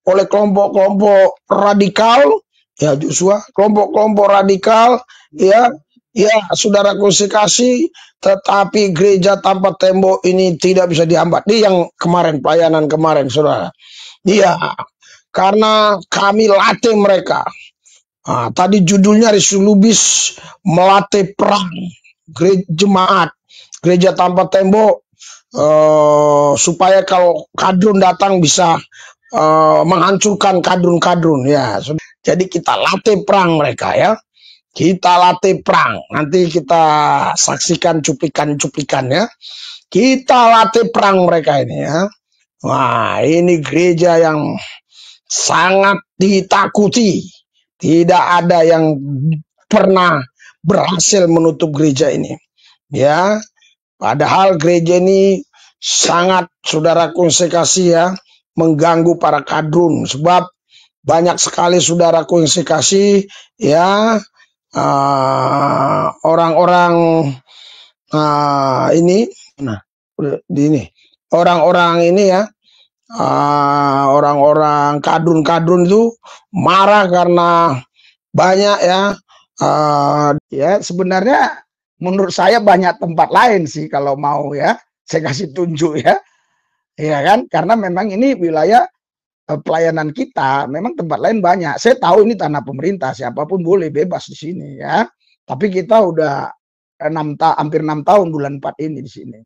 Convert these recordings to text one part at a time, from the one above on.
oleh kelompok-kelompok radikal, ya Joshua, kelompok-kelompok radikal, ya, ya saudaraku sekasih, tetapi gereja tanpa tembok ini tidak bisa dihambat. Ini yang kemarin, pelayanan kemarin, saudara. Iya, karena kami latih mereka. Nah, tadi judulnya Risulubis melatih perang jemaat gereja tanpa tembok, supaya kalau kadrun datang bisa menghancurkan kadrun-kadrun ya. Jadi kita latih perang mereka ya. Kita latih perang. Nanti kita saksikan cuplikan-cuplikannya. Kita latih perang mereka ini ya. Wah, ini gereja yang sangat ditakuti. Tidak ada yang pernah berhasil menutup gereja ini. Ya, padahal gereja ini sangat, saudaraku yang saya kasih ya, mengganggu para kadrun. Sebab banyak sekali saudaraku yang saya kasih ya, orang-orang ini, nah, di ini, orang-orang ini ya, orang-orang kadrun-kadrun itu marah karena banyak ya. Ya sebenarnya menurut saya banyak tempat lain sih kalau mau ya, saya kasih tunjuk ya, ya kan, karena memang ini wilayah pelayanan kita, memang tempat lain banyak. Saya tahu ini tanah pemerintah, siapapun boleh bebas di sini ya. Tapi kita udah hampir 6 tahun bulan 4 ini di sini.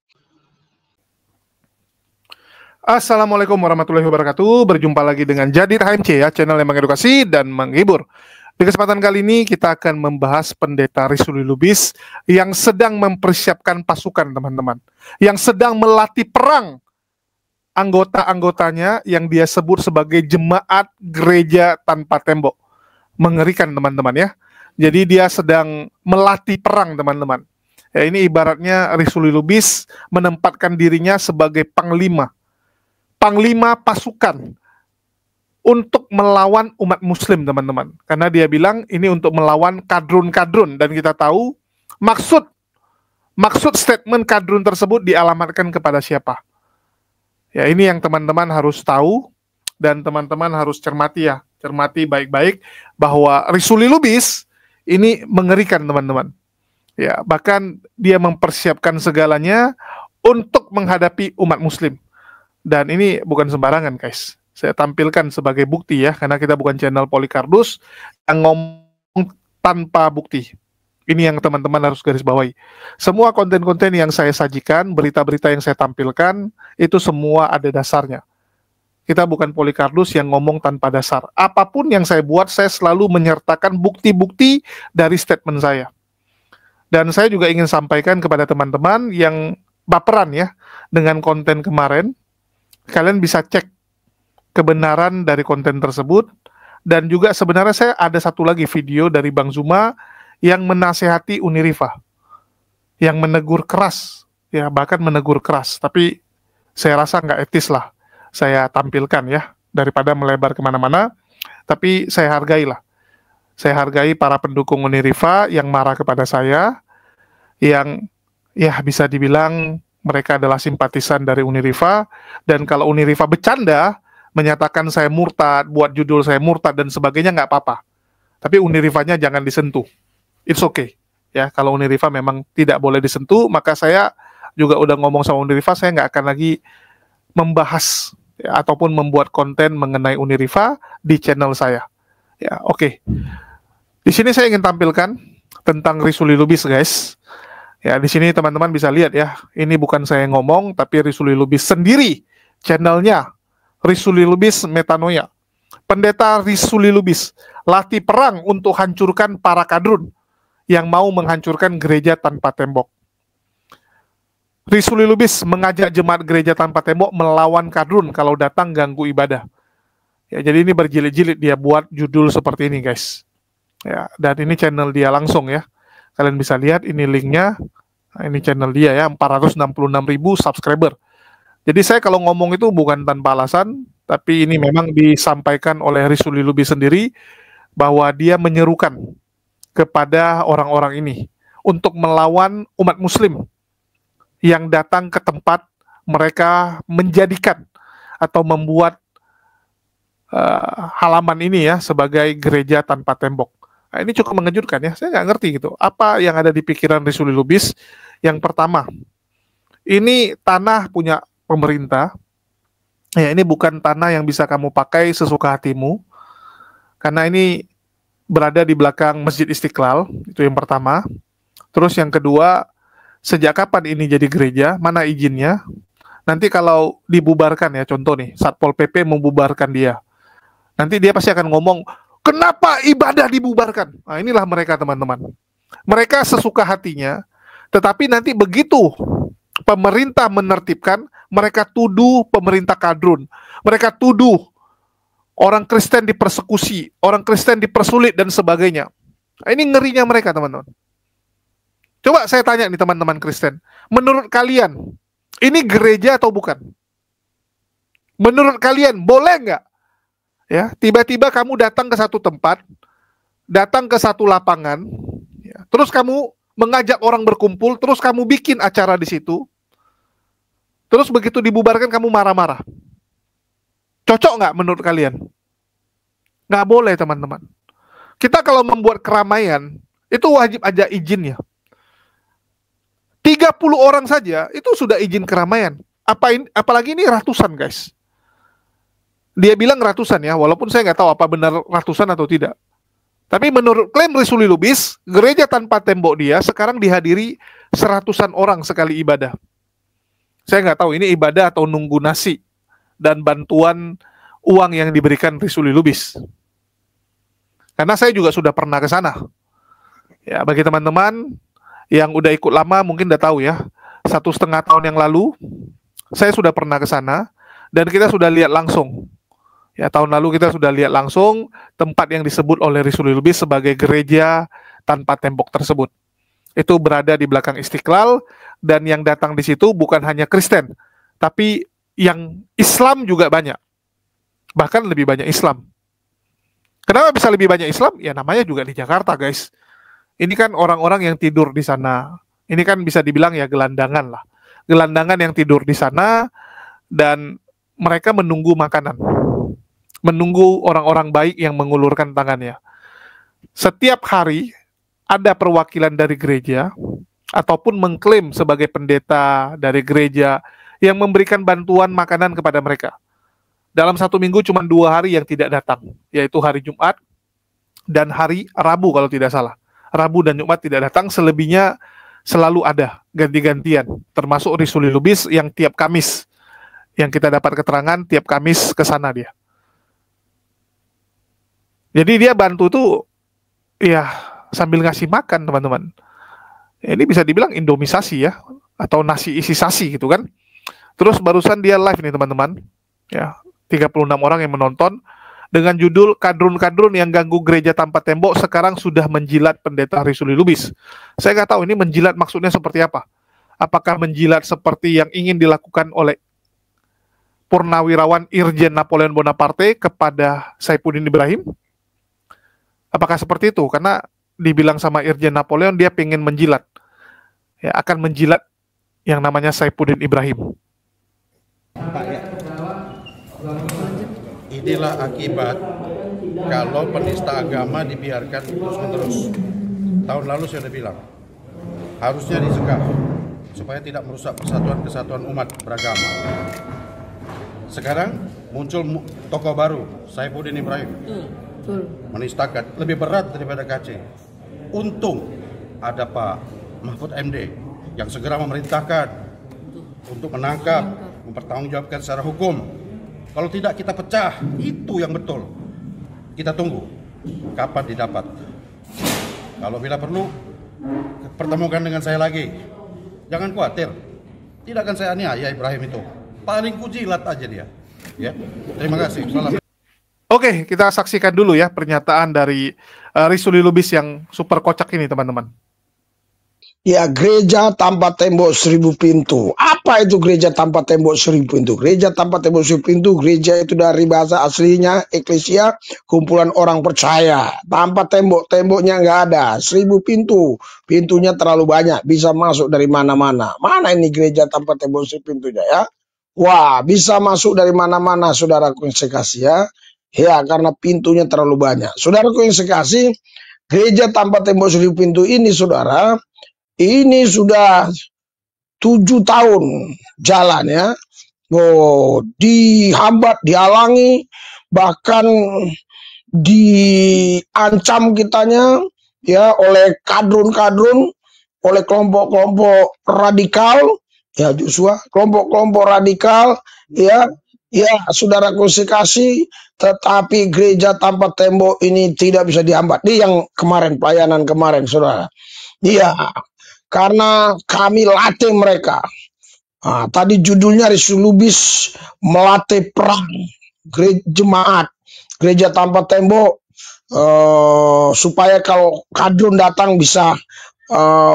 Assalamualaikum warahmatullahi wabarakatuh. Berjumpa lagi dengan Jadid HMC ya, channel yang mengedukasi dan menghibur. Di kesempatan kali ini kita akan membahas Pendeta Risuli Lubis yang sedang mempersiapkan pasukan, teman-teman. Yang sedang melatih perang anggota-anggotanya yang dia sebut sebagai jemaat gereja tanpa tembok. Mengerikan, teman-teman ya. Jadi dia sedang melatih perang, teman-teman. Ya, ini ibaratnya Risuli Lubis menempatkan dirinya sebagai panglima pasukan untuk melawan umat muslim, teman-teman. Karena dia bilang ini untuk melawan kadrun-kadrun, dan kita tahu maksud statement kadrun tersebut dialamatkan kepada siapa. Ya, ini yang teman-teman harus tahu dan teman-teman harus cermati ya. Cermati baik-baik bahwa Risuli Lubis ini mengerikan, teman-teman. Ya, bahkan dia mempersiapkan segalanya untuk menghadapi umat muslim. Dan ini bukan sembarangan, guys. Saya tampilkan sebagai bukti ya, karena kita bukan channel Polycardus yang ngomong tanpa bukti. Ini yang teman-teman harus garis bawahi. Semua konten-konten yang saya sajikan, berita-berita yang saya tampilkan, itu semua ada dasarnya. Kita bukan Polycardus yang ngomong tanpa dasar. Apapun yang saya buat, saya selalu menyertakan bukti-bukti dari statement saya. Dan saya juga ingin sampaikan kepada teman-teman yang baperan ya dengan konten kemarin, kalian bisa cek kebenaran dari konten tersebut. Dan juga sebenarnya saya ada satu lagi video dari Bang Zuma yang menasehati Unirifa, yang menegur keras, ya bahkan menegur keras. Tapi saya rasa nggak etis lah saya tampilkan ya, daripada melebar kemana-mana. Tapi saya hargailah. Saya hargai para pendukung Unirifa yang marah kepada saya, yang ya bisa dibilang mereka adalah simpatisan dari Unirifa, dan kalau Unirifa bercanda, menyatakan saya murtad, buat judul saya murtad dan sebagainya, nggak apa-apa. Tapi Unirifanya jangan disentuh. It's okay. Ya, kalau Unirifa memang tidak boleh disentuh, maka saya juga udah ngomong sama Unirifa, saya nggak akan lagi membahas ya, ataupun membuat konten mengenai Unirifa di channel saya. Ya, oke. Di sini saya ingin tampilkan tentang Risuli Lubis, guys. Ya, di sini teman-teman bisa lihat ya, ini bukan saya ngomong, tapi Risuli Lubis sendiri, channelnya Risuli Lubis Metanoia. Pendeta Risuli Lubis, latih perang untuk hancurkan para kadrun yang mau menghancurkan gereja tanpa tembok. Risuli Lubis mengajak jemaat gereja tanpa tembok melawan kadrun kalau datang ganggu ibadah. Ya, jadi ini berjilid-jilid dia buat judul seperti ini, guys. Ya, dan ini channel dia langsung ya. Kalian bisa lihat ini linknya. Nah, ini channel dia ya, 466.000 subscriber. Jadi saya kalau ngomong itu bukan tanpa alasan, tapi ini memang disampaikan oleh Risuli Lubis sendiri bahwa dia menyerukan kepada orang-orang ini untuk melawan umat muslim yang datang ke tempat mereka menjadikan atau membuat halaman ini ya sebagai gereja tanpa tembok. Nah, ini cukup mengejutkan ya. Saya nggak ngerti gitu. Apa yang ada di pikiran Risuli Lubis? Yang pertama, ini tanah punya pemerintah. Ya, ini bukan tanah yang bisa kamu pakai sesuka hatimu. Karena ini berada di belakang Masjid Istiqlal. Itu yang pertama. Terus yang kedua, sejak kapan ini jadi gereja? Mana izinnya? Nanti kalau dibubarkan ya, contoh nih, Satpol PP membubarkan dia. Nanti dia pasti akan ngomong, kenapa ibadah dibubarkan? Nah, inilah mereka teman-teman. Mereka sesuka hatinya, tetapi nanti begitu pemerintah menertibkan, mereka tuduh pemerintah kadrun. Mereka tuduh orang Kristen dipersekusi, orang Kristen dipersulit dan sebagainya. Nah, ini ngerinya mereka teman-teman. Coba saya tanya nih teman-teman Kristen, menurut kalian, ini gereja atau bukan? Menurut kalian, boleh nggak? Ya, tiba-tiba kamu datang ke satu tempat, datang ke satu lapangan, ya, terus kamu mengajak orang berkumpul, terus kamu bikin acara di situ, terus begitu dibubarkan kamu marah-marah. Cocok nggak menurut kalian? Nggak boleh teman-teman. Kita kalau membuat keramaian, itu wajib aja izin ya. 30 orang saja, itu sudah izin keramaian. Apalagi ini ratusan guys. Dia bilang ratusan ya, walaupun saya nggak tahu apa benar ratusan atau tidak. Tapi menurut klaim Risuli Lubis, gereja tanpa tembok dia sekarang dihadiri seratusan orang sekali ibadah. Saya nggak tahu ini ibadah atau nunggu nasi dan bantuan uang yang diberikan Risuli Lubis. Karena saya juga sudah pernah ke sana. Ya, bagi teman-teman yang udah ikut lama mungkin udah tahu ya, 1,5 tahun yang lalu saya sudah pernah ke sana dan kita sudah lihat langsung. Ya, tahun lalu kita sudah lihat langsung tempat yang disebut oleh Risuli Lubis sebagai gereja tanpa tembok tersebut. Itu berada di belakang Istiqlal dan yang datang di situ bukan hanya Kristen, tapi yang Islam juga banyak. Bahkan lebih banyak Islam. Kenapa bisa lebih banyak Islam? Ya namanya juga di Jakarta, guys. Ini kan orang-orang yang tidur di sana. Ini kan bisa dibilang ya gelandangan lah. Gelandangan yang tidur di sana dan mereka menunggu makanan. Menunggu orang-orang baik yang mengulurkan tangannya. Setiap hari ada perwakilan dari gereja ataupun mengklaim sebagai pendeta dari gereja yang memberikan bantuan makanan kepada mereka. Dalam satu minggu cuma 2 hari yang tidak datang, yaitu hari Jumat dan hari Rabu kalau tidak salah. Rabu dan Jumat tidak datang, selebihnya selalu ada ganti-gantian, termasuk Risuli Lubis yang tiap Kamis, yang kita dapat keterangan tiap Kamis ke sana dia. Jadi dia bantu tuh ya sambil ngasih makan teman-teman. Ini bisa dibilang indomisasi ya, atau nasi isi sasi gitu kan. Terus barusan dia live nih teman-teman, ya 36 orang yang menonton dengan judul kadrun-kadrun yang ganggu gereja tanpa tembok sekarang sudah menjilat pendeta Risuli Lubis. Saya nggak tahu ini menjilat maksudnya seperti apa. Apakah menjilat seperti yang ingin dilakukan oleh Purnawirawan Irjen Napoleon Bonaparte kepada Saifuddin Ibrahim? Apakah seperti itu? Karena dibilang sama Irjen Napoleon dia pengen menjilat, ya akan menjilat yang namanya Saifuddin Ibrahim. Pak, ya. Inilah akibat kalau penista agama dibiarkan terus-menerus. Tahun lalu saya sudah bilang, harusnya disekap supaya tidak merusak persatuan-kesatuan umat beragama. Sekarang muncul tokoh baru, Saifuddin Ibrahim, menistakan lebih berat daripada KC. Untung ada Pak Mahfud MD yang segera memerintahkan untuk menangkap, mempertanggungjawabkan secara hukum. Kalau tidak kita pecah, itu yang betul. Kita tunggu kapan didapat. Kalau bila perlu, pertemukan dengan saya lagi. Jangan khawatir, tidak akan saya aniaya Ibrahim itu. Paling kujilat aja dia. Ya, terima kasih. Salam. Oke, kita saksikan dulu ya pernyataan dari Risuli Lubis yang super kocak ini teman-teman. Ya, gereja tanpa tembok 1000 pintu. Apa itu gereja tanpa tembok 1000 pintu? Gereja tanpa tembok 1000 pintu, gereja itu dari bahasa aslinya eklesia, kumpulan orang percaya. Tanpa tembok, temboknya nggak ada. 1000 pintu, pintunya terlalu banyak, bisa masuk dari mana-mana. Mana ini gereja tanpa tembok 1000 pintunya ya? Wah, bisa masuk dari mana-mana, saudaraku yang saya kasih ya. Ya, karena pintunya terlalu banyak. Saudaraku yang sekasih, gereja tanpa tembok 1000 pintu ini, saudara, ini sudah 7 tahun jalan ya. Oh, dihambat, dihalangi, bahkan diancam kitanya ya oleh kadrun-kadrun, oleh kelompok-kelompok radikal ya, Joshua, kelompok-kelompok radikal ya. Saudaraku sekasih, tetapi gereja tanpa tembok ini tidak bisa dihambat. Ini yang kemarin, pelayanan kemarin, saudara. Iya, karena kami latih mereka. Nah, tadi judulnya Resulubis melatih perang jemaat gereja tanpa tembok, supaya kalau kadrun datang bisa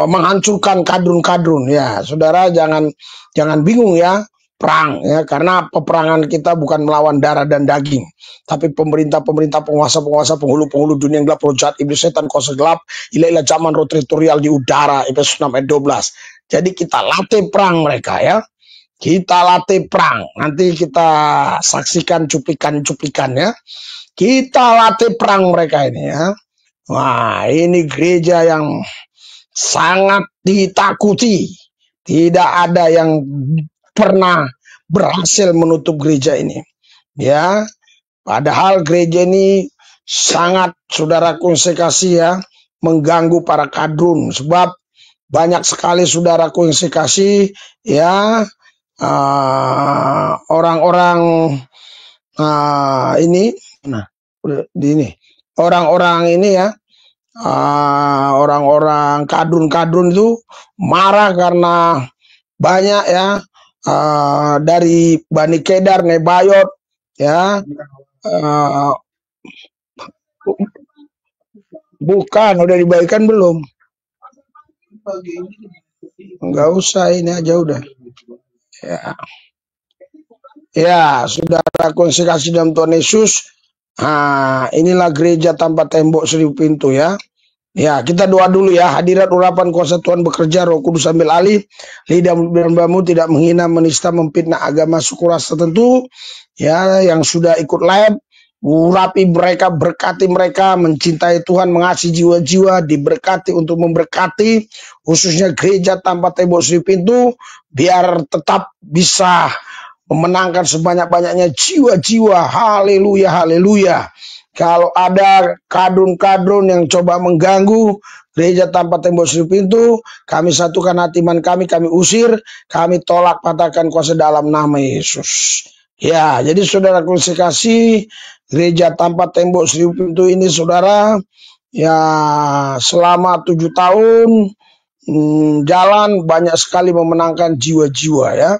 menghancurkan kadrun-kadrun ya. Saudara jangan bingung ya, perang ya, karena peperangan kita bukan melawan darah dan daging, tapi pemerintah-pemerintah, penguasa-penguasa, penghulu-penghulu dunia yang gelap, roh jahat, iblis, setan, kuasa gelap, ilah-ilah zaman, roh teritorial di udara, Efesus 6 ayat 12. Jadi kita latih perang mereka ya. Kita latih perang. Nanti kita saksikan cuplikan-cuplikan ya. Kita latih perang mereka ini ya. Wah, ini gereja yang sangat ditakuti. Tidak ada yang pernah berhasil menutup gereja ini. Ya, padahal gereja ini sangat, saudaraku sekasih ya, mengganggu para kadrun. Sebab banyak sekali saudaraku yang sekasih ya, orang-orang ini, nah ini orang-orang ini ya, orang-orang kadrun-kadrun itu marah karena banyak ya, dari Bani Kedar, Nebayot ya, bukan, udah dibagikan belum? Enggak usah, ini aja udah. Ya, saudara konsekasi dalam Tuhan Yesus. Inilah gereja tanpa tembok 1000 pintu ya. Ya, kita doa dulu ya. Hadirat urapan kuasa Tuhan bekerja, Roh Kudus ambil alih. Lidah hambamu tidak menghina, menista, memfitnah agama suku ras tertentu ya, yang sudah ikut live. Urapi mereka, berkati mereka, mencintai Tuhan, mengasihi jiwa-jiwa, diberkati untuk memberkati, khususnya gereja tanpa tembok 1000 pintu, biar tetap bisa memenangkan sebanyak-banyaknya jiwa-jiwa. Haleluya, haleluya. Kalau ada kadrun-kadrun yang coba mengganggu gereja tanpa tembok 1000 pintu, kami satukan hati iman kami usir, kami tolak, patahkan kuasa dalam nama Yesus. Ya, jadi saudara kasih, gereja tanpa tembok 1000 pintu ini saudara, ya selama 7 tahun jalan, banyak sekali memenangkan jiwa-jiwa ya.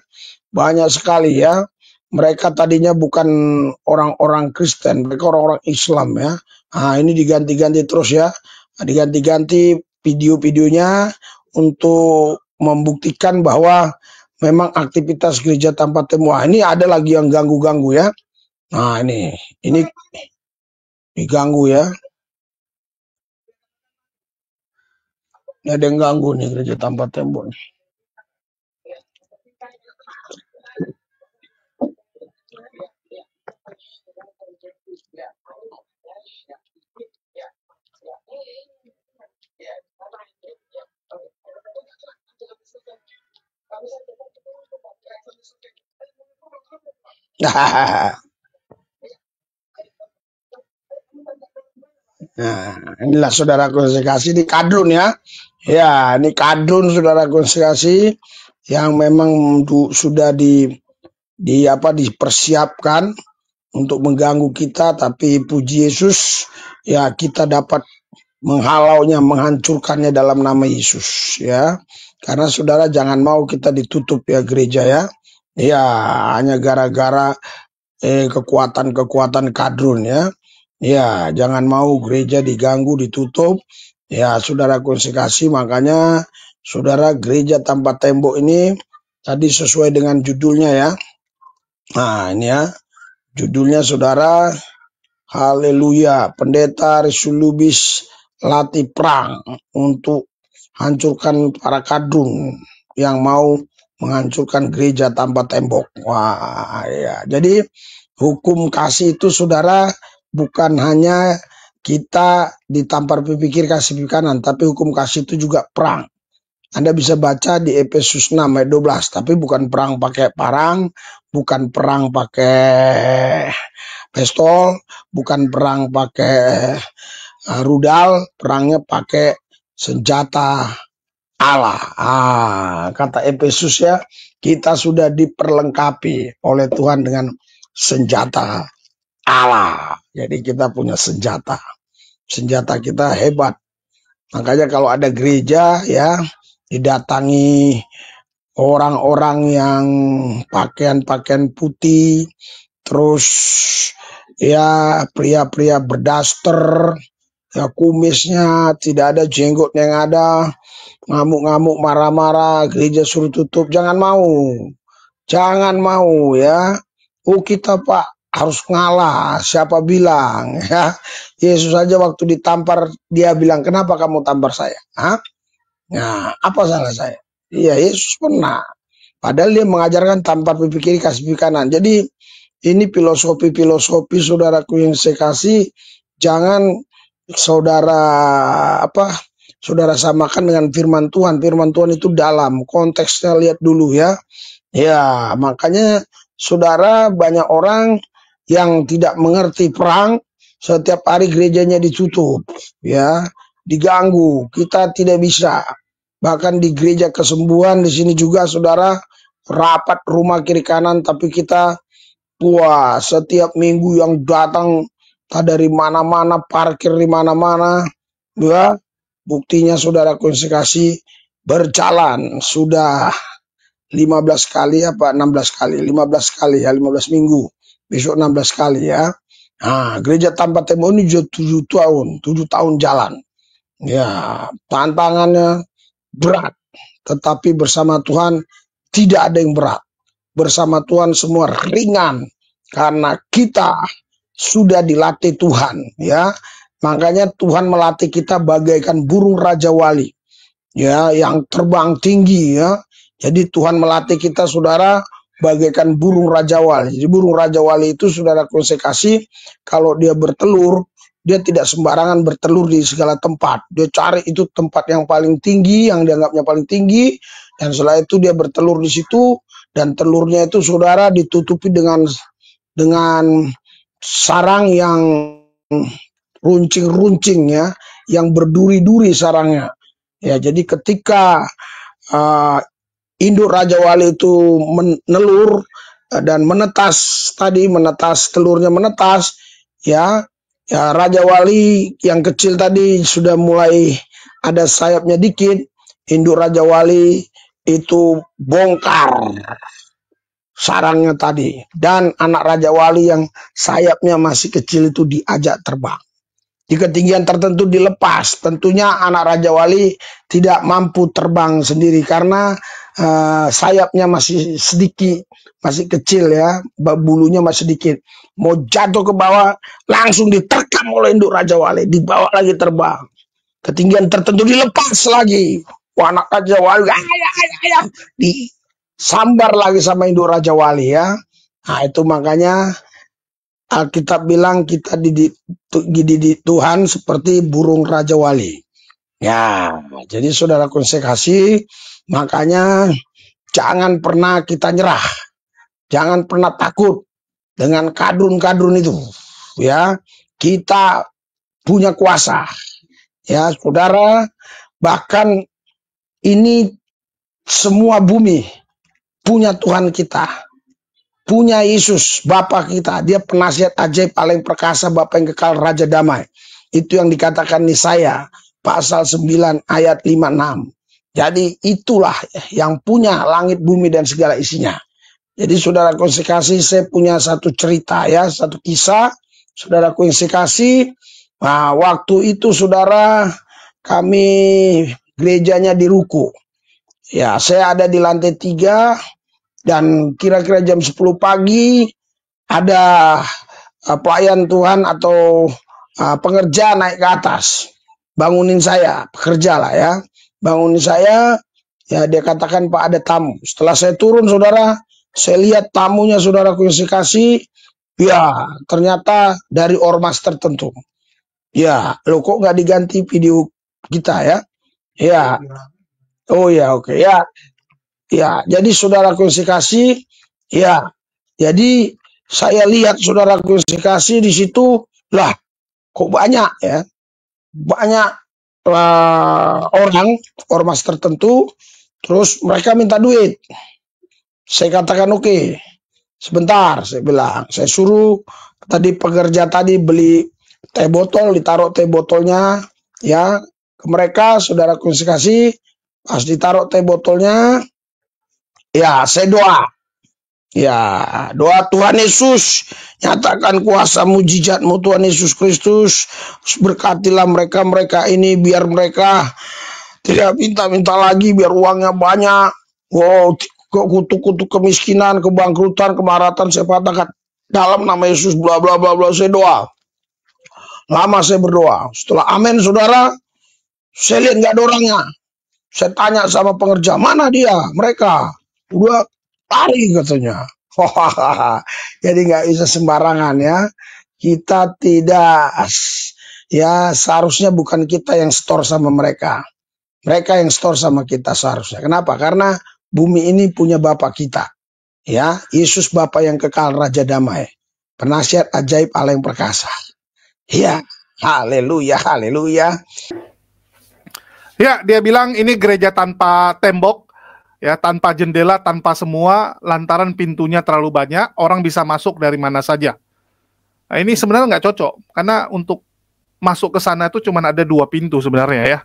Banyak sekali ya. Mereka tadinya bukan orang-orang Kristen, mereka orang-orang Islam ya. Ini diganti-ganti terus ya. Diganti-ganti video-videonya untuk membuktikan bahwa memang aktivitas gereja tanpa tembok. Ini ada lagi yang ganggu-ganggu ya. Nah, ini diganggu ya. Ini ada yang ganggu nih gereja tanpa tembok. Nah, inilah saudara konsekrasi di kadrun ya. Ya, ini kadrun saudara konsekrasi yang memang sudah dipersiapkan untuk mengganggu kita, tapi puji Yesus ya, kita dapat menghalaunya, menghancurkannya dalam nama Yesus ya. Karena saudara jangan mau kita ditutup ya gereja ya. Ya, hanya gara-gara kekuatan-kekuatan kadrun ya. Ya, jangan mau gereja diganggu, ditutup. Ya, saudara konsekrasi, makanya saudara gereja tanpa tembok ini tadi sesuai dengan judulnya ya. Nah, ini ya. Judulnya saudara, haleluya, pendeta Resulubis latih perang untuk hancurkan para kadrun yang mau menghancurkan gereja tanpa tembok. Wah, ya. Jadi Hukum kasih itu saudara bukan hanya kita ditampar pipi kiri kasih pipi kanan, tapi hukum kasih itu juga perang. Anda bisa baca di Efesus 6 ayat 12, tapi bukan perang pakai parang, bukan perang pakai pistol, bukan perang pakai rudal, perangnya pakai senjata Allah. Kata Efesus ya, kita sudah diperlengkapi oleh Tuhan dengan senjata Allah. Jadi kita punya senjata. Senjata kita hebat. Makanya kalau ada gereja ya, didatangi orang-orang yang pakaian-pakaian putih, terus ya pria-pria berdaster, ya kumisnya tidak ada, jenggotnya yang ada, ngamuk-ngamuk, marah-marah, gereja suruh tutup, jangan mau ya. Oh kita Pak harus ngalah, siapa bilang ya? Yesus saja waktu ditampar dia bilang, kenapa kamu tampar saya? Nah, apa salah saya? Iya, Yesus pernah. Padahal dia mengajarkan tampar pipi kiri kasih pipi kanan. Jadi ini filosofi saudaraku yang saya kasih, jangan saudara samakan dengan firman Tuhan. Firman Tuhan itu dalam, konteksnya lihat dulu ya. Ya, makanya saudara banyak orang yang tidak mengerti perang, setiap hari gerejanya ditutup, ya, diganggu. Kita tidak bisa. Bahkan di gereja kesembuhan di sini juga saudara rapat rumah kiri kanan, tapi kita setiap minggu yang datang dari mana-mana, parkir di mana-mana, ya. Buktinya saudara konsekrasi berjalan sudah 15 kali apa 16 kali, 15 kali ya, 15 minggu. Besok 16 kali ya. Nah, gereja tanpa tembok ini 7 tahun jalan. Ya, tantangannya berat, tetapi bersama Tuhan tidak ada yang berat. Bersama Tuhan semua ringan karena kita sudah dilatih Tuhan, ya. Makanya Tuhan melatih kita bagaikan burung Raja Wali, ya, yang terbang tinggi, ya. Jadi Tuhan melatih kita saudara bagaikan burung Raja Wali. Jadi burung Raja Wali itu saudara saya kasih, kalau dia bertelur, dia tidak sembarangan bertelur di segala tempat. Dia cari itu tempat yang paling tinggi, yang dianggapnya paling tinggi, dan setelah itu dia bertelur di situ, dan telurnya itu saudara ditutupi dengan sarang yang runcing-runcing ya, yang berduri-duri sarangnya. Ya, jadi ketika induk Raja Wali itu menelur dan menetas telurnya menetas, ya Raja Wali yang kecil tadi sudah mulai ada sayapnya dikit, induk Raja Wali itu bongkar sarangnya tadi, dan anak Raja Wali yang sayapnya masih kecil itu diajak terbang. Di ketinggian tertentu dilepas. Tentunya anak Raja Wali tidak mampu terbang sendiri karena sayapnya masih sedikit, masih kecil ya, bulunya masih sedikit. Mau jatuh ke bawah langsung diterkam oleh induk Raja Wali, dibawa lagi terbang. Ketinggian tertentu dilepas lagi. Anak Raja Wali disambar lagi sama induk Raja Wali ya. Nah itu makanya Alkitab bilang kita dididik Tuhan seperti burung Raja Wali. Ya, jadi saudara saya kasih, makanya jangan pernah kita nyerah. Jangan pernah takut dengan kadrun-kadrun itu. Ya, kita punya kuasa. Ya, saudara, bahkan ini semua bumi punya Tuhan kita. Punya Yesus, Bapa kita. Dia penasihat ajaib paling perkasa, Bapa yang kekal, Raja damai. Itu yang dikatakan Yesaya pasal 9 ayat 5-6. Jadi itulah yang punya langit, bumi, dan segala isinya. Jadi saudara konsekrasi, saya punya satu cerita ya, satu kisah. Saudara konsekrasi, nah, waktu itu saudara kami gerejanya di Ruku. Ya, saya ada di lantai 3. Dan kira-kira jam 10 pagi ada pelayan Tuhan atau pengerja naik ke atas. Bangunin saya, pekerja lah ya. Bangunin saya, ya dia katakan Pak ada tamu. Setelah saya turun saudara, saya lihat tamunya saudaraku yang saya kasih, Ya, ternyata dari ormas tertentu. Ya, lo kok nggak diganti video kita ya? Ya, oh ya, oke ya, ya. Jadi saudara kasih, ya. Jadi saya lihat saudara kasih di situ, lah, kok banyak ya, banyak orang ormas tertentu, terus mereka minta duit. Saya katakan oke. Sebentar, saya bilang, saya suruh tadi pekerja tadi beli teh botol, ditaruh teh botolnya ya ke mereka, saudara kasih, pas ditaruh teh botolnya, ya saya doa. Ya, doa Tuhan Yesus, nyatakan kuasa mujizatmu Tuhan Yesus Kristus, berkatilah mereka-mereka ini, biar mereka tidak minta-minta lagi, biar uangnya banyak. Wow, kutuk-kutuk kemiskinan, kebangkrutan, kemaratan, saya katakan dalam nama Yesus, bla bla bla bla, saya doa. Lama saya berdoa. Setelah amin saudara, saya lihat nggak ada orangnya. Saya tanya sama pengerja, mana dia? Mereka udah lari katanya. Jadi nggak bisa sembarangan ya. Kita tidak, ya seharusnya bukan kita yang store sama mereka. Mereka yang store sama kita seharusnya. Kenapa? Karena bumi ini punya Bapa kita. Ya, Yesus Bapa yang kekal, Raja Damai. Penasihat ajaib, Allah yang perkasa. Ya, haleluya, haleluya. Ya, dia bilang ini gereja tanpa tembok, ya, tanpa jendela, tanpa semua, lantaran pintunya terlalu banyak, orang bisa masuk dari mana saja. Nah, ini sebenarnya nggak cocok, karena untuk masuk ke sana itu cuma ada 2 pintu sebenarnya ya.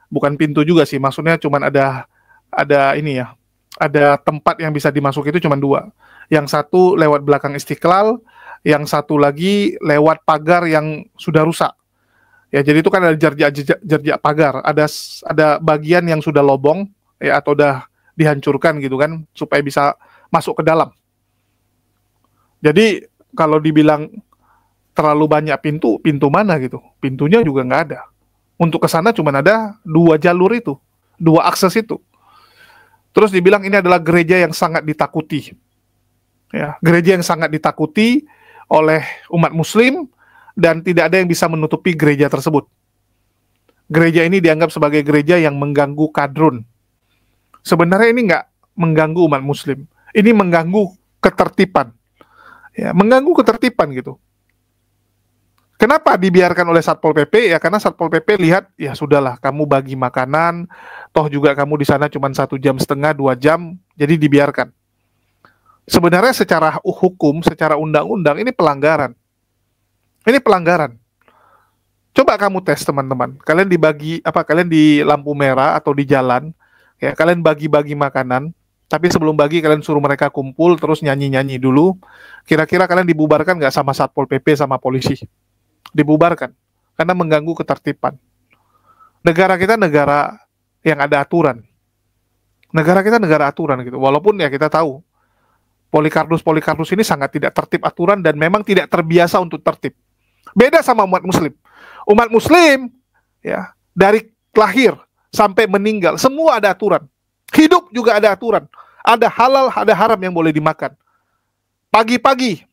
Bukan pintu juga sih, maksudnya cuma ada ini ya, ada tempat yang bisa dimasuki itu cuma 2. Yang satu lewat belakang Istiqlal, yang satu lagi lewat pagar yang sudah rusak. Ya, jadi itu kan ada jerjak pagar, ada bagian yang sudah lobong ya, atau udah dihancurkan gitu kan, supaya bisa masuk ke dalam. Jadi kalau dibilang terlalu banyak pintu mana gitu, pintunya juga nggak ada. Untuk ke sana cuma ada 2 jalur itu, 2 akses itu. Terus dibilang ini adalah gereja yang sangat ditakuti. Ya, gereja yang sangat ditakuti oleh umat muslim, dan tidak ada yang bisa menutupi gereja tersebut. Gereja ini dianggap sebagai gereja yang mengganggu kadrun. Sebenarnya ini nggak mengganggu umat muslim. Ini mengganggu ketertiban. Ya, mengganggu ketertiban gitu. Kenapa dibiarkan oleh Satpol PP? Ya karena Satpol PP lihat, ya sudahlah, kamu bagi makanan, toh juga kamu di sana cuma 1,5 jam, 2 jam, jadi dibiarkan. Sebenarnya secara hukum, secara undang-undang, ini pelanggaran. Ini pelanggaran. Coba kamu tes teman-teman. Kalian kalian di lampu merah atau di jalan, ya kalian bagi-bagi makanan, tapi sebelum bagi kalian suruh mereka kumpul terus nyanyi-nyanyi dulu. Kira-kira kalian dibubarkan nggak sama Satpol PP sama polisi? Dibubarkan karena mengganggu ketertiban. Negara kita negara yang ada aturan. Negara kita negara aturan gitu. Walaupun ya kita tahu Polikarpus ini sangat tidak tertib aturan dan memang tidak terbiasa untuk tertib. Beda sama umat muslim. Umat muslim ya, dari lahir sampai meninggal semua ada aturan. Hidup juga ada aturan. Ada halal, ada haram yang boleh dimakan. Pagi-pagi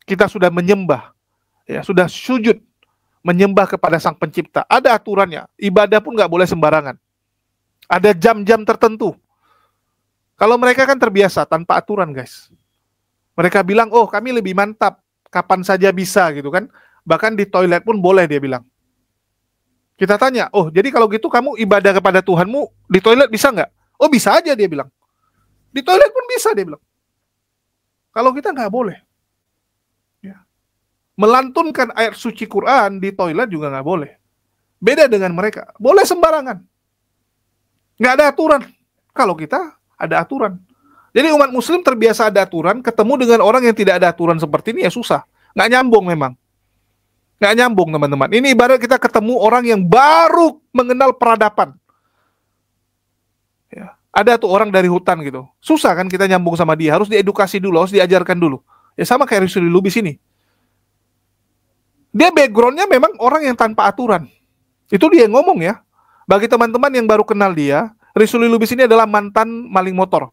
kita sudah menyembah, ya, sudah sujud menyembah kepada Sang Pencipta. Ada aturannya. Ibadah pun nggak boleh sembarangan. Ada jam-jam tertentu. Kalau mereka kan terbiasa tanpa aturan, guys. Mereka bilang, oh kami lebih mantap, kapan saja bisa gitu kan. Bahkan di toilet pun boleh, dia bilang. Kita tanya, oh jadi kalau gitu kamu ibadah kepada Tuhanmu di toilet bisa nggak? Oh bisa aja, dia bilang. Di toilet pun bisa, dia bilang. Kalau kita nggak boleh. Ya. Melantunkan ayat suci Quran di toilet juga nggak boleh. Beda dengan mereka. Boleh sembarangan. Nggak ada aturan. Kalau kita ada aturan. Jadi umat muslim terbiasa ada aturan, ketemu dengan orang yang tidak ada aturan seperti ini ya susah. Nggak nyambung memang. Nggak nyambung teman-teman. Ini ibarat kita ketemu orang yang baru mengenal peradaban. Ya. Ada tuh orang dari hutan gitu. Susah kan kita nyambung sama dia. Harus diedukasi dulu, harus diajarkan dulu. Ya sama kayak Rizuli Lubis ini. Dia backgroundnya memang orang yang tanpa aturan. Itu dia yang ngomong ya. Bagi teman-teman yang baru kenal dia, Rizuli Lubis ini adalah mantan maling motor.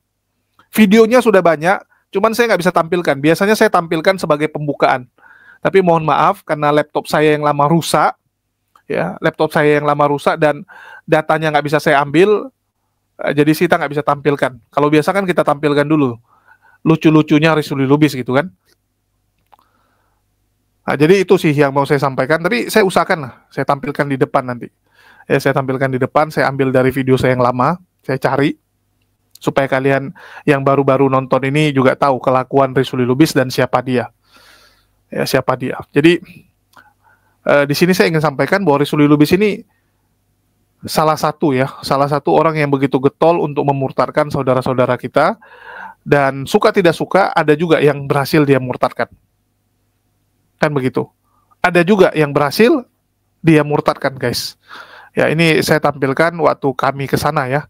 Videonya sudah banyak, cuman saya nggak bisa tampilkan. Biasanya saya tampilkan sebagai pembukaan. Tapi mohon maaf karena laptop saya yang lama rusak, ya, dan datanya nggak bisa saya ambil, jadi kita nggak bisa tampilkan. Kalau biasa kan kita tampilkan dulu lucu-lucunya Risuli Lubis gitu kan. Nah, jadi itu sih yang mau saya sampaikan. Tapi saya usahakan lah, saya tampilkan di depan nanti. Ya, saya tampilkan di depan, saya ambil dari video saya yang lama, saya cari supaya kalian yang baru-baru nonton ini juga tahu kelakuan Risuli Lubis dan siapa dia. Ya, siapa dia. Jadi di sini saya ingin sampaikan bahwa Risuli Lubis ini salah satu orang yang begitu getol untuk memurtadkan saudara-saudara kita, dan suka tidak suka ada juga yang berhasil dia murtadkan. Kan begitu. Ada juga yang berhasil dia murtadkan, guys. Ya, ini saya tampilkan waktu kami ke sana ya.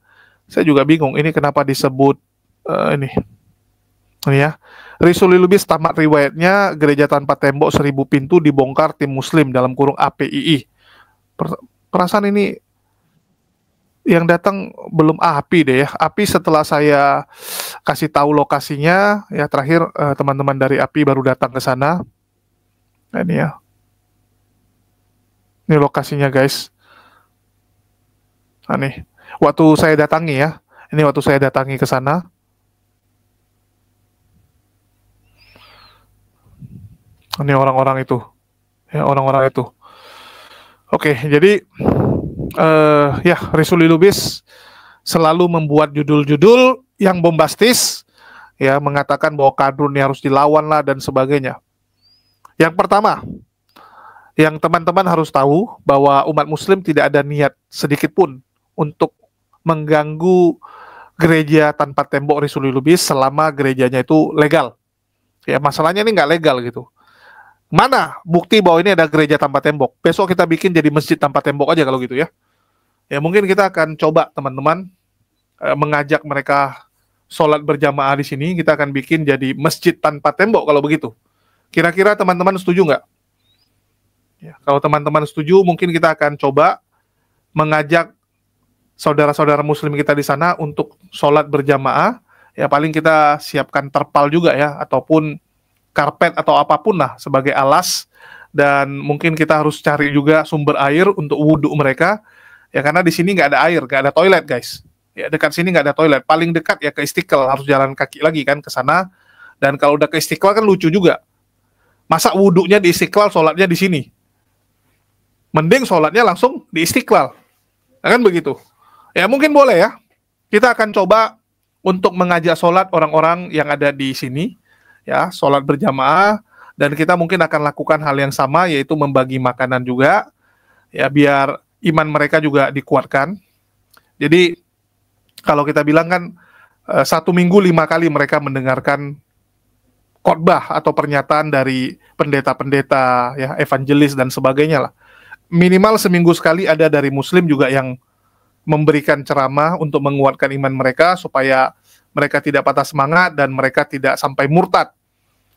Saya juga bingung ini kenapa disebut ini ya. Risuli Lubis tamat riwayatnya gereja tanpa tembok 1000 pintu dibongkar tim muslim dalam kurung APII. Perasaan ini yang datang belum API deh ya. API setelah saya kasih tahu lokasinya ya, terakhir teman-teman dari API baru datang ke sana. Nah, ini ya. Ini lokasinya, guys. Nah, nih. Waktu saya datangi ya. Ini waktu saya datangi ke sana. Ini orang-orang itu. Ya, orang-orang itu. Oke, jadi ya, Risuli Lubis selalu membuat judul-judul yang bombastis, ya, mengatakan bahwa kadrun harus dilawan lah dan sebagainya. Yang pertama, yang teman-teman harus tahu bahwa umat muslim tidak ada niat sedikit pun untuk mengganggu gereja tanpa tembok Risuli Lubis selama gerejanya itu legal. Ya, masalahnya ini nggak legal gitu. Mana bukti bahwa ini ada gereja tanpa tembok? Besok kita bikin jadi masjid tanpa tembok aja kalau gitu ya. Ya, mungkin kita akan coba teman-teman mengajak mereka sholat berjamaah di sini. Kita akan bikin jadi masjid tanpa tembok kalau begitu. Kira-kira teman-teman setuju nggak? Ya, kalau teman-teman setuju, mungkin kita akan coba mengajak saudara-saudara muslim kita di sana untuk sholat berjamaah. Ya, paling kita siapkan terpal juga ya, ataupun karpet atau apapun lah sebagai alas. Dan mungkin kita harus cari juga sumber air untuk wudhu mereka. Ya, karena di sini nggak ada air, nggak ada toilet, guys. Ya, dekat sini nggak ada toilet. Paling dekat ya ke Istiqlal, harus jalan kaki lagi kan ke sana. Dan kalau udah ke Istiqlal kan lucu juga. Masa wudhunya di Istiqlal, sholatnya di sini? Mending sholatnya langsung di Istiqlal. Nah, kan begitu. Ya, mungkin boleh ya. Kita akan coba untuk mengajak sholat orang-orang yang ada di sini. Ya, sholat berjamaah. Dan kita mungkin akan lakukan hal yang sama, yaitu membagi makanan juga. Ya, biar iman mereka juga dikuatkan. Jadi, kalau kita bilang kan, 1 minggu 5 kali mereka mendengarkan khotbah atau pernyataan dari pendeta-pendeta, ya, evangelis dan sebagainya lah. Minimal seminggu sekali ada dari muslim juga yang memberikan ceramah untuk menguatkan iman mereka supaya mereka tidak patah semangat dan mereka tidak sampai murtad.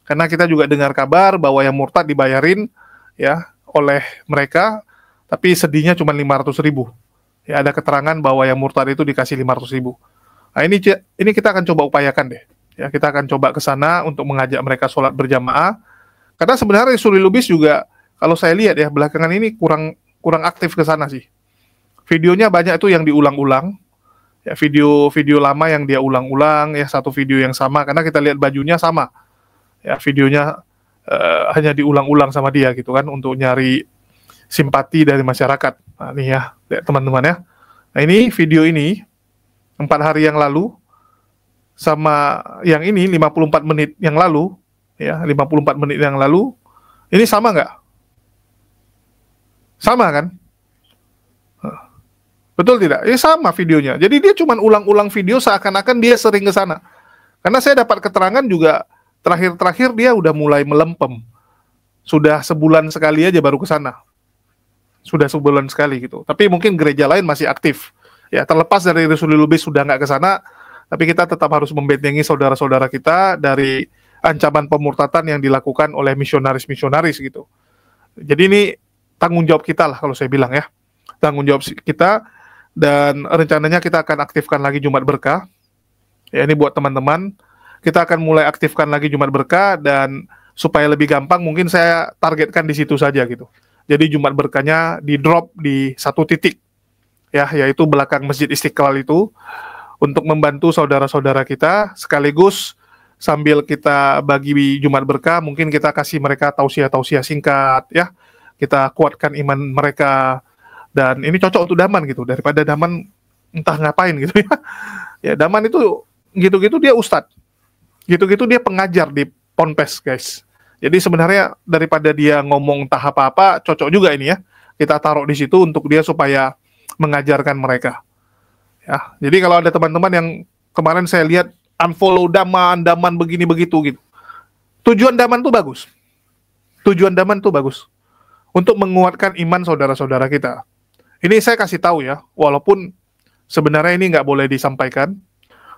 Karena kita juga dengar kabar bahwa yang murtad dibayarin ya oleh mereka, tapi sedihnya cuma 500.000. Ya, ada keterangan bahwa yang murtad itu dikasih 500.000. Nah, ini kita akan coba upayakan deh. Ya, kita akan coba ke sana untuk mengajak mereka sholat berjamaah. Karena sebenarnya Risuli Lubis juga, kalau saya lihat ya, belakangan ini kurang aktif ke sana sih. Videonya banyak itu yang diulang-ulang. Ya, video lama yang dia ulang-ulang, ya, satu video yang sama. Karena kita lihat bajunya sama. Ya, videonya hanya diulang-ulang sama dia gitu kan, untuk nyari simpati dari masyarakat. Nah, nih ya, teman-teman ya. Nah, ini video ini 4 hari yang lalu sama yang ini 54 menit yang lalu, ya, 54 menit yang lalu, ini sama nggak? Sama kan? Betul tidak? Sama videonya. Jadi dia cuma ulang-ulang video seakan-akan dia sering ke sana. Karena saya dapat keterangan juga terakhir-terakhir dia udah mulai melempem. Sudah sebulan sekali aja baru ke sana. Sudah sebulan sekali gitu. Tapi mungkin gereja lain masih aktif. Ya, terlepas dari Risuli Lubis sudah nggak ke sana, tapi kita tetap harus membentengi saudara-saudara kita dari ancaman pemurtatan yang dilakukan oleh misionaris-misionaris gitu. Jadi ini tanggung jawab kita lah kalau saya bilang ya. Tanggung jawab kita, dan rencananya kita akan aktifkan lagi Jumat Berkah. Ya, ini buat teman-teman. kita akan mulai aktifkan lagi Jumat Berkah, dan supaya lebih gampang mungkin saya targetkan di situ saja gitu. Jadi Jumat Berkahnya di drop di satu titik ya, yaitu belakang Masjid Istiqlal itu, untuk membantu saudara-saudara kita, sekaligus sambil kita bagi Jumat Berkah, mungkin kita kasih mereka tausiah-tausiah singkat ya. Kita kuatkan iman mereka, dan ini cocok untuk Daman gitu, daripada Daman entah ngapain gitu ya. Ya Daman itu gitu-gitu dia ustadz, gitu-gitu dia pengajar di Ponpes guys. Jadi sebenarnya daripada dia ngomong entah apa-apa, cocok juga ini ya, kita taruh di situ untuk dia supaya mengajarkan mereka. Ya, jadi kalau ada teman-teman yang kemarin saya lihat unfollow Daman begini begitu gitu. Tujuan Daman tuh bagus. Tujuan Daman tuh bagus untuk menguatkan iman saudara-saudara kita. Ini saya kasih tahu ya, walaupun sebenarnya ini nggak boleh disampaikan,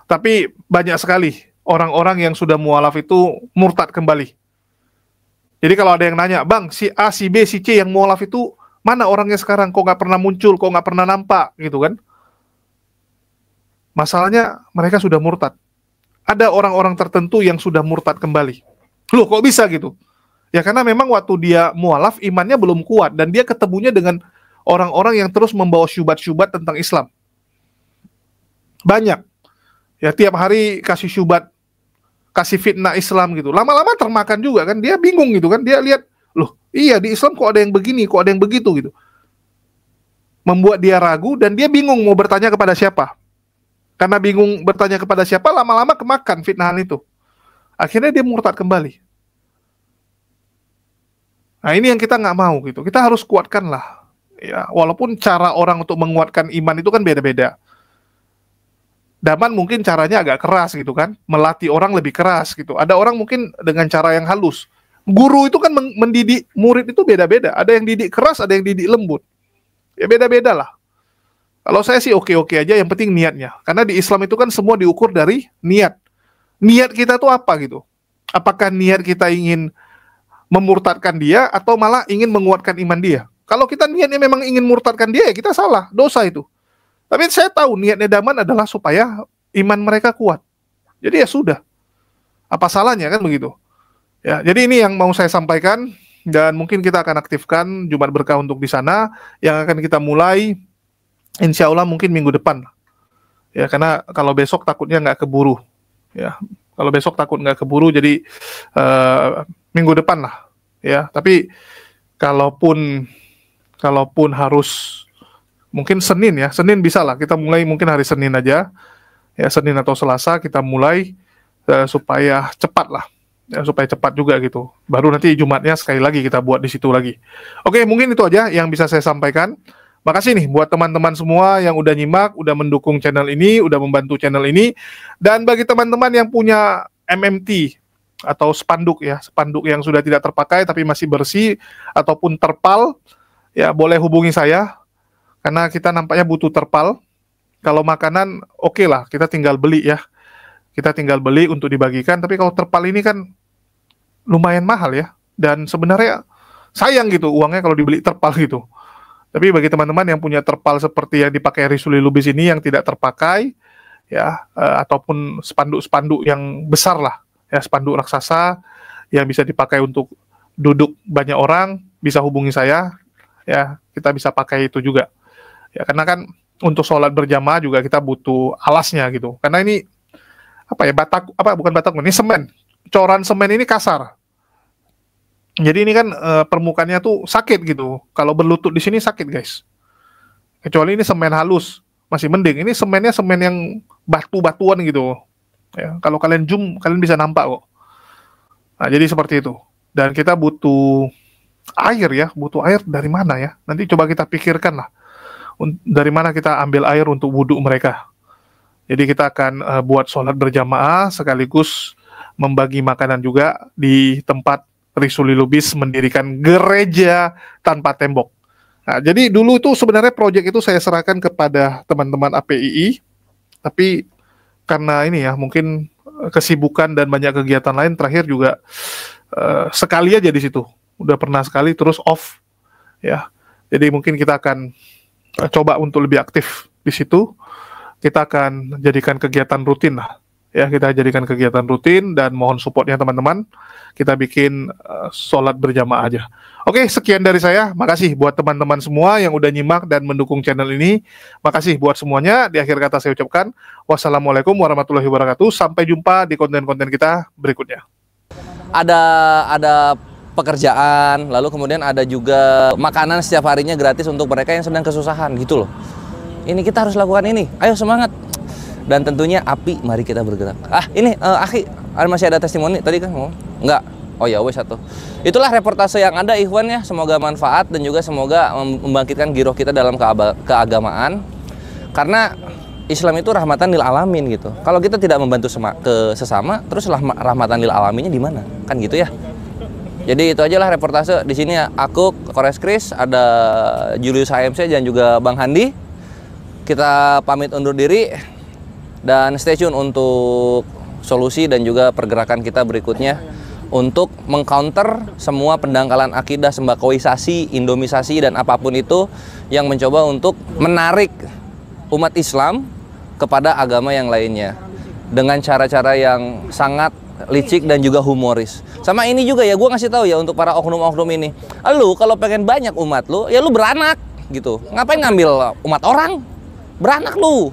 tapi banyak sekali orang-orang yang sudah mualaf itu murtad kembali. Jadi kalau ada yang nanya, Bang, si A, si B, si C yang mualaf itu mana orangnya sekarang? Kok nggak pernah muncul? Kok nggak pernah nampak? Gitu kan? Masalahnya mereka sudah murtad. Ada orang-orang tertentu yang sudah murtad kembali. Loh, kok bisa gitu? Ya karena memang waktu dia mualaf imannya belum kuat, dan dia ketemunya dengan orang-orang yang terus membawa syubhat-syubhat tentang Islam. Banyak. Ya tiap hari kasih syubhat, kasih fitnah Islam gitu. Lama-lama termakan juga kan, dia bingung gitu kan, dia lihat, loh iya di Islam kok ada yang begini, kok ada yang begitu gitu. Membuat dia ragu, dan dia bingung mau bertanya kepada siapa. Karena bingung bertanya kepada siapa, lama-lama kemakan fitnahan itu. Akhirnya dia murtad kembali. Nah ini yang kita nggak mau gitu. Kita harus kuatkan lah. Ya, walaupun cara orang untuk menguatkan iman itu kan beda-beda. Daman mungkin caranya agak keras gitu kan, melatih orang lebih keras gitu. Ada orang mungkin dengan cara yang halus. Guru itu kan mendidik murid itu beda-beda. Ada yang didik keras, ada yang didik lembut. Ya beda-beda lah. Kalau saya sih oke-oke aja, yang penting niatnya. Karena di Islam itu kan semua diukur dari niat. Niat kita tuh apa gitu? Apakah niat kita ingin memurtadkan dia, atau malah ingin menguatkan iman dia? Kalau kita niatnya memang ingin murtadkan dia, ya kita salah, dosa itu. Tapi saya tahu niatnya Daman adalah supaya iman mereka kuat. Jadi ya sudah. Apa salahnya kan begitu? Ya, jadi ini yang mau saya sampaikan, dan mungkin kita akan aktifkan Jumat Berkah untuk di sana, yang akan kita mulai insya Allah mungkin minggu depan. Ya, karena kalau besok takutnya nggak keburu. Ya, kalau besok takut nggak keburu, jadi minggu depan lah. Ya, tapi kalaupun harus mungkin Senin ya, Senin bisa lah, kita mulai mungkin hari Senin aja, ya Senin atau Selasa kita mulai supaya cepat lah, ya, supaya cepat juga gitu. Baru nanti Jumatnya sekali lagi kita buat di situ lagi. Oke, mungkin itu aja yang bisa saya sampaikan. Makasih nih buat teman-teman semua yang udah nyimak, udah mendukung channel ini, udah membantu channel ini. Dan bagi teman-teman yang punya MMT atau spanduk ya, spanduk yang sudah tidak terpakai tapi masih bersih, ataupun terpal, ya boleh hubungi saya. Karena kita nampaknya butuh terpal. Kalau makanan oke lah, kita tinggal beli ya. Kita tinggal beli untuk dibagikan. Tapi kalau terpal ini kan lumayan mahal ya. Dan sebenarnya sayang gitu uangnya kalau dibeli terpal gitu. Tapi bagi teman-teman yang punya terpal seperti yang dipakai Risuli Lubis ini, yang tidak terpakai ya, ataupun spanduk-spanduk yang besar lah ya, spanduk raksasa yang bisa dipakai untuk duduk banyak orang, bisa hubungi saya ya, kita bisa pakai itu juga. Ya, karena kan untuk sholat berjamaah juga kita butuh alasnya gitu. Karena ini apa ya, bukan batak, ini semen. Coran semen ini kasar. Jadi ini kan permukaannya tuh sakit gitu. Kalau berlutut di sini sakit guys. Kecuali ini semen halus, masih mending. Ini semennya semen yang batu-batuan gitu. Ya, kalau kalian zoom kalian bisa nampak kok. Nah, jadi seperti itu. Dan kita butuh air ya, butuh air dari mana ya? Nanti coba kita pikirkan lah. Dari mana kita ambil air untuk wudhu mereka. Jadi kita akan buat sholat berjamaah sekaligus membagi makanan juga di tempat Risuli Lubis mendirikan gereja tanpa tembok. Nah, jadi dulu itu sebenarnya proyek itu saya serahkan kepada teman-teman APII, tapi karena ini ya mungkin kesibukan dan banyak kegiatan lain, terakhir juga sekali aja di situ. Udah pernah sekali terus off ya. Jadi mungkin kita akan coba untuk lebih aktif di situ. Kita akan jadikan kegiatan rutin lah. ya kita jadikan kegiatan rutin dan mohon supportnya teman-teman. Kita bikin sholat berjamaah aja. Oke, sekian dari saya. Makasih buat teman-teman semua yang udah nyimak dan mendukung channel ini. Makasih buat semuanya. Di akhir kata saya ucapkan wassalamualaikum warahmatullahi wabarakatuh. Sampai jumpa di konten-konten kita berikutnya. Ada pekerjaan, lalu kemudian ada juga makanan setiap harinya gratis untuk mereka yang sedang kesusahan gitu loh. Ini kita harus lakukan ini. Ayo semangat. Dan tentunya api, mari kita bergerak. Ini Akhi, masih ada testimoni tadi kan ngomong? Enggak. Oh ya, wes satu. Itulah reportase yang ada Ikhwan ya. Semoga manfaat dan juga semoga membangkitkan giroh kita dalam keagamaan. Karena Islam itu rahmatan lil alamin gitu. Kalau kita tidak membantu sesama, terus rahmatan lil alaminnya di mana? Kan gitu ya. Jadi itu aja lah reportase. Di sini aku, Kores Kris, ada Julius HMC dan juga Bang Handi. Kita pamit undur diri dan stay tune untuk solusi dan juga pergerakan kita berikutnya untuk mengcounter semua pendangkalan akidah, sembakoisasi, indomisasi dan apapun itu yang mencoba untuk menarik umat Islam kepada agama yang lainnya dengan cara-cara yang sangat licik dan juga humoris. Sama ini juga ya, gue ngasih tahu ya untuk para oknum-oknum ini, lu kalau pengen banyak umat lu, ya lu beranak gitu. Ngapain ngambil umat orang? Beranak lu.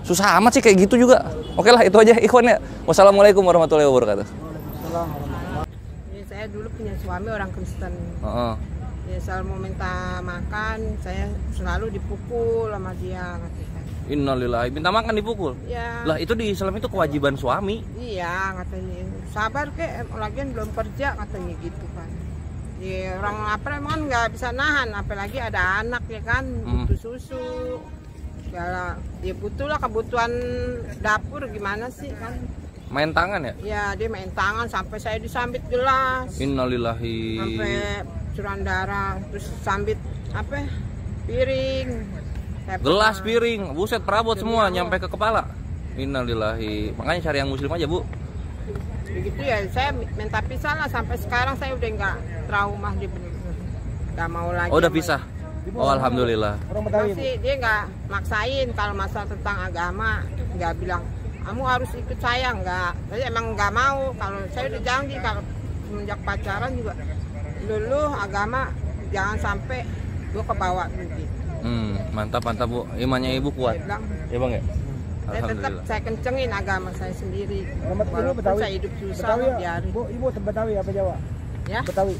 Susah amat sih kayak gitu juga. Oke lah, itu aja Ikhwan ya. Wassalamualaikum warahmatullahi wabarakatuh. Saya dulu punya suami orang Kristen. Ya, selalu mau minta makan, saya selalu dipukul sama dia. Innalillahi, minta makan dipukul. Ya. Lah itu di Islam itu kewajiban suami. Iya katanya. Sabar kek, lagian belum kerja katanya gitu kan. Ya, orang lapar emang nggak bisa nahan, apalagi ada anak ya kan, butuh susu. Ya butuh lah kebutuhan dapur gimana sih kan. Main tangan ya? Ya dia main tangan sampai saya disambit gelas. Innalillahi. Sampai curahan darah, terus sambit apa? Piring. Gelas, piring, buset perabot semua nyampe ke kepala. Innalillahi. Makanya cari yang muslim aja, Bu. Begitu ya, saya minta pisah lah. Sampai sekarang saya udah nggak trauma dia bener-bener. Nggak mau lagi. Oh, udah pisah? Oh, alhamdulillah. Masih dia nggak maksain kalau masalah tentang agama. Nggak bilang, kamu harus ikut saya, nggak. Saya emang nggak mau. Kalau saya udah janji, kalau semenjak pacaran juga, dulu agama jangan sampai gue kebawa gitu. Mantap Bu, imannya ibu kuat. Ya bang ya. Saya tetap saya kencengin agama saya sendiri. Walaupun saya hidup susah, biarin. Bu, ibu Betawi apa Jawa? Ya. Betawi.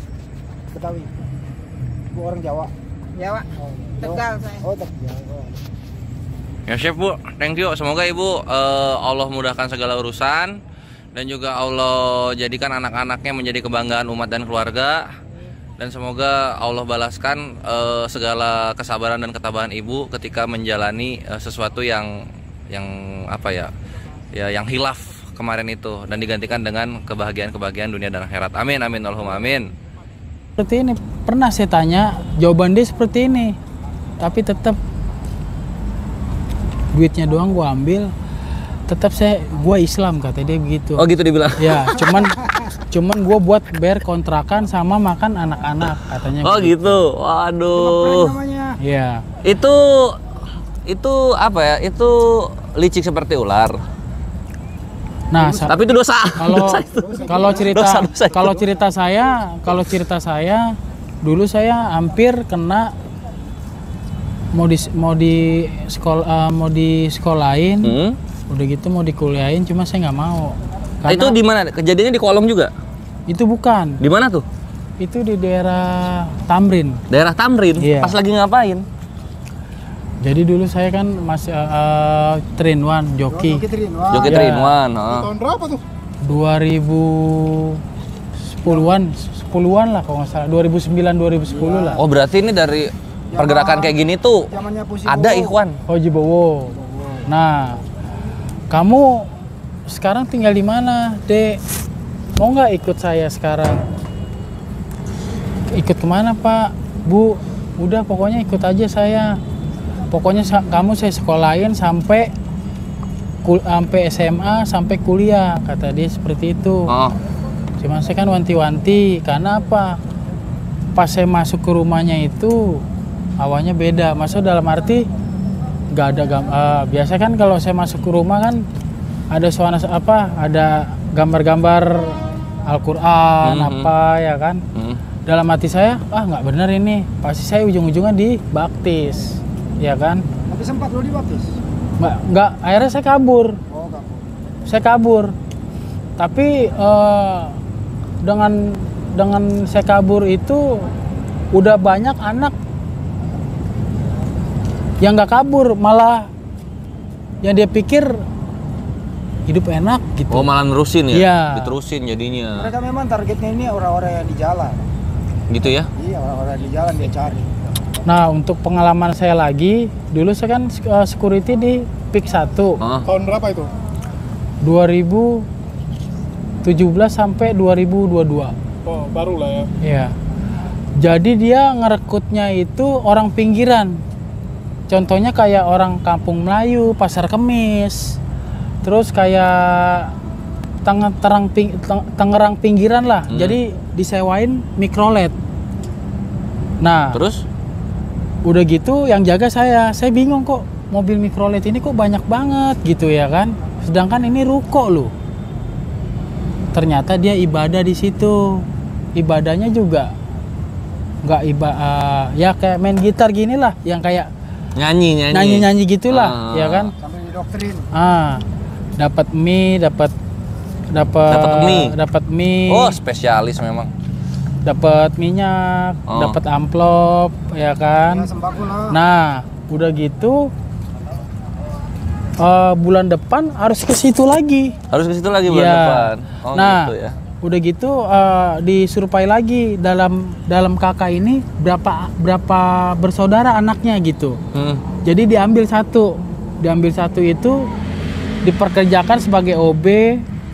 Bu orang Jawa. Jawa. Tegal saya. Oh Tegal. Ya chef Bu, thank you. Semoga ibu Allah mudahkan segala urusan dan juga Allah jadikan anak-anaknya menjadi kebanggaan umat dan keluarga. Dan semoga Allah balaskan segala kesabaran dan ketabahan ibu ketika menjalani sesuatu yang apa ya, yang hilaf kemarin itu dan digantikan dengan kebahagiaan dunia dan akhirat. Amin amin Allahumma amin. Seperti ini pernah saya tanya, jawaban dia seperti ini, tapi tetap duitnya doang gua ambil, tetap gua Islam kata dia begitu. Oh gitu dibilang. Ya, cuman gue buat bayar kontrakan sama makan anak-anak katanya. Oh gitu. Waduh. Iya. Itu apa ya? Itu licik seperti ular. Nah, tapi itu dosa. Kalau cerita saya dulu saya hampir kena mau disekolahin. Udah gitu mau dikuliahin, cuma saya nggak mau. Karena itu di mana? Kejadiannya di Kolong juga? Itu bukan. Di mana tuh? Itu di daerah Tamrin. Daerah Tamrin? Iya. Pas lagi ngapain? Jadi dulu saya kan masih Train One, joki. Joki Train One. Tahun berapa tuh? 10-an lah kalau nggak salah. 2009-2010 lah. Oh berarti ini dari pergerakan kayak gini tuh ada Ikhwan. Oh Jibowo. Nah, kamu sekarang tinggal di mana, Dek? Mau nggak ikut saya sekarang? Ikut kemana, Pak? Bu, udah pokoknya ikut aja saya. Pokoknya kamu saya sekolahin sampai SMA, sampai kuliah, kata dia seperti itu. Cuma saya kan wanti-wanti, karena apa? Pas saya masuk ke rumahnya itu, awalnya beda. Maksud dalam arti nggak ada biasa kan kalau saya masuk ke rumah kan ada suara apa, ada gambar-gambar Al-Quran apa ya kan. Dalam hati saya, nggak benar ini, pasti saya ujung-ujungnya dibaptis, ya kan. Tapi sempat lo dibaptis? Nggak, akhirnya saya kabur. Oh, kabur. Saya kabur. Tapi dengan saya kabur itu udah banyak anak yang nggak kabur, malah yang dia pikir hidup enak gitu. Oh, malah nerusin ya? Iya. Diterusin jadinya. Mereka memang targetnya ini orang-orang yang di jalan. Gitu ya? Iya, orang-orang di jalan dia cari. Nah, untuk pengalaman saya lagi, dulu saya kan security di PIK 1. Tahun berapa itu? 2017 sampai 2022. Oh, baru lah ya. Iya. Jadi dia ngerekrutnya itu orang pinggiran. Contohnya kayak orang Kampung Melayu, Pasar Kemis. Terus kayak Tangerang pinggiran lah. Jadi disewain mikrolet. Nah, terus udah gitu yang jaga saya bingung kok mobil mikrolet ini kok banyak banget gitu ya kan. Sedangkan ini ruko loh. Ternyata dia ibadah di situ. Ibadahnya juga nggak ya kayak main gitar gini lah, yang kayak nyanyi gitulah, ya kan. Sambil didoktrin. Dapat mie, dapat mie. Oh, spesialis memang. Dapat minyak, dapat amplop, ya kan. Ya, sembako lah. Nah, udah gitu bulan depan harus ke situ lagi. Harus ke situ lagi bulan depan. Oh, nah, gitu ya. Udah gitu disurvei lagi dalam kakak ini berapa bersaudara anaknya gitu. Jadi diambil satu itu diperkerjakan sebagai OB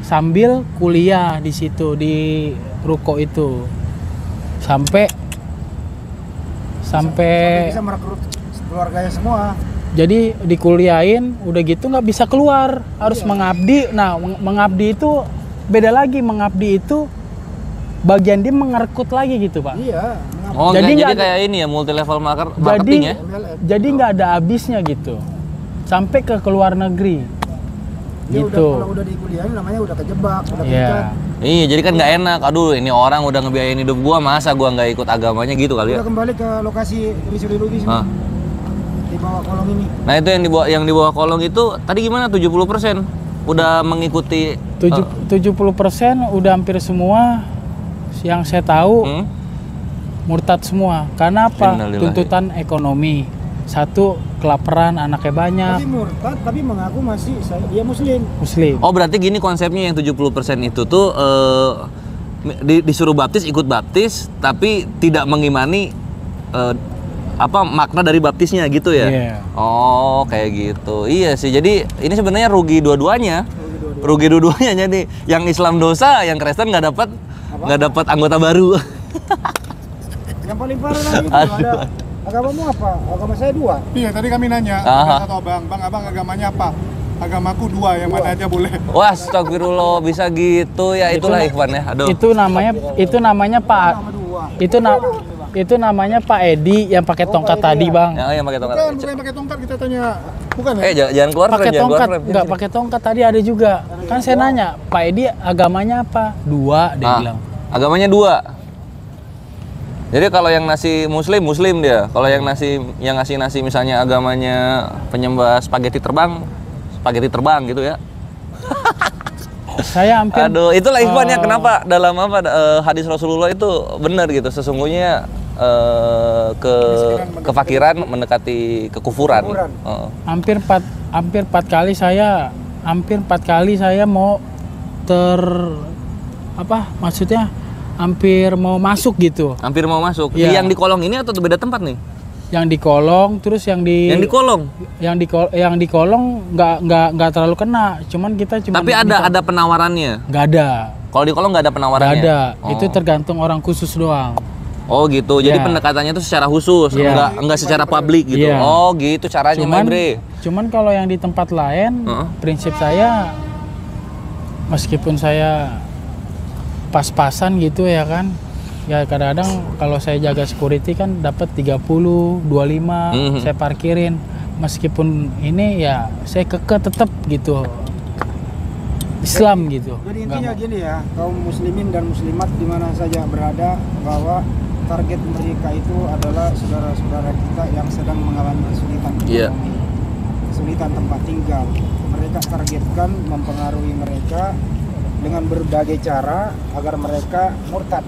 sambil kuliah di situ di ruko itu sampai bisa merekrut keluarganya semua. Jadi dikuliahin, udah gitu nggak bisa keluar, harus mengabdi. Nah, mengabdi itu beda lagi, mengabdi itu bagian dia mengerekrut lagi gitu, Pak. Iya. Oh, jadi kayak ini ya, multi level marketing ya. Jadi nggak ada habisnya gitu. Sampai ke luar negeri. Dia gitu. Kalau udah dikuliahin namanya udah kejebak, udah kejikat. Iya, jadi kan nggak enak. Aduh, ini orang udah ngebiayain hidup gua, masa gua nggak ikut agamanya gitu kali ya. Udah kembali ke lokasi Wisuri di bawah kolong ini. Nah, itu yang di bawah kolong itu tadi gimana? 70% udah mengikuti 70% udah hampir semua yang saya tahu murtad semua. Karena apa? Tuntutan ekonomi. Satu, kelaparan, anaknya banyak. Tapi murtad, tapi mengaku dia muslim. Oh, berarti gini konsepnya, yang 70% itu tuh disuruh baptis, ikut baptis, tapi tidak mengimani makna dari baptisnya gitu ya? Yeah. Oh, kayak gitu. Iya sih. Jadi ini sebenarnya rugi dua-duanya. Rugi dua-duanya nih. Yang Islam dosa, yang Kristen nggak dapat anggota baru. Yang paling parah lagi ada agamamu apa? Agama saya 2. Iya, tadi kami nanya satu abang, abang agamanya apa? Agamaku 2, yang mana aja boleh. Wah, astagfirullah, bisa gitu ya. Itulah Ikhwan ya. Aduh. Itu namanya Pak. Itu namanya Pak Edi yang pakai tongkat tadi, Bang. Ya, yang pakai tongkat. Bukan yang pakai tongkat, kita tanya. Bukan ya? Jangan keluar pakai tongkat. Enggak pakai tongkat tadi ada juga. Kan saya nanya, Pak Edi agamanya apa? 2, dia bilang. Agamanya 2. Jadi kalau yang nasi muslim dia. Kalau yang ngasih nasi misalnya agamanya penyembah spaghetti terbang gitu ya. Saya hampir. Aduh, itulah Ikhwannya kenapa dalam hadis Rasulullah itu benar gitu. Sesungguhnya kefakiran mendekati kekufuran. Hampir 4 kali saya mau hampir mau masuk gitu. Hampir mau masuk. Ya. Yang di kolong ini atau beda tempat nih? Yang di kolong, terus yang di kolong. Yang di kolong nggak terlalu kena. Tapi ada penawarannya. Nggak ada. Kalau di kolong nggak ada penawarannya. Nggak ada. Itu tergantung orang khusus doang. Oh gitu. Jadi pendekatannya itu secara khusus, enggak secara publik gitu. Yeah. Oh gitu caranya, Bre. Cuman kalau yang di tempat lain, prinsip saya meskipun saya pas-pasan gitu ya kan. Ya kadang-kadang kalau saya jaga security kan dapat 30, 25, saya parkirin. Meskipun ini ya saya tetap gitu. Islam gitu. Jadi intinya gini ya, kaum muslimin dan muslimat di mana saja berada, bahwa target mereka itu adalah saudara-saudara kita yang sedang mengalami kesulitan ekonomi, kesulitan tempat tinggal. Mereka targetkan mempengaruhi mereka dengan berbagai cara agar mereka murtad.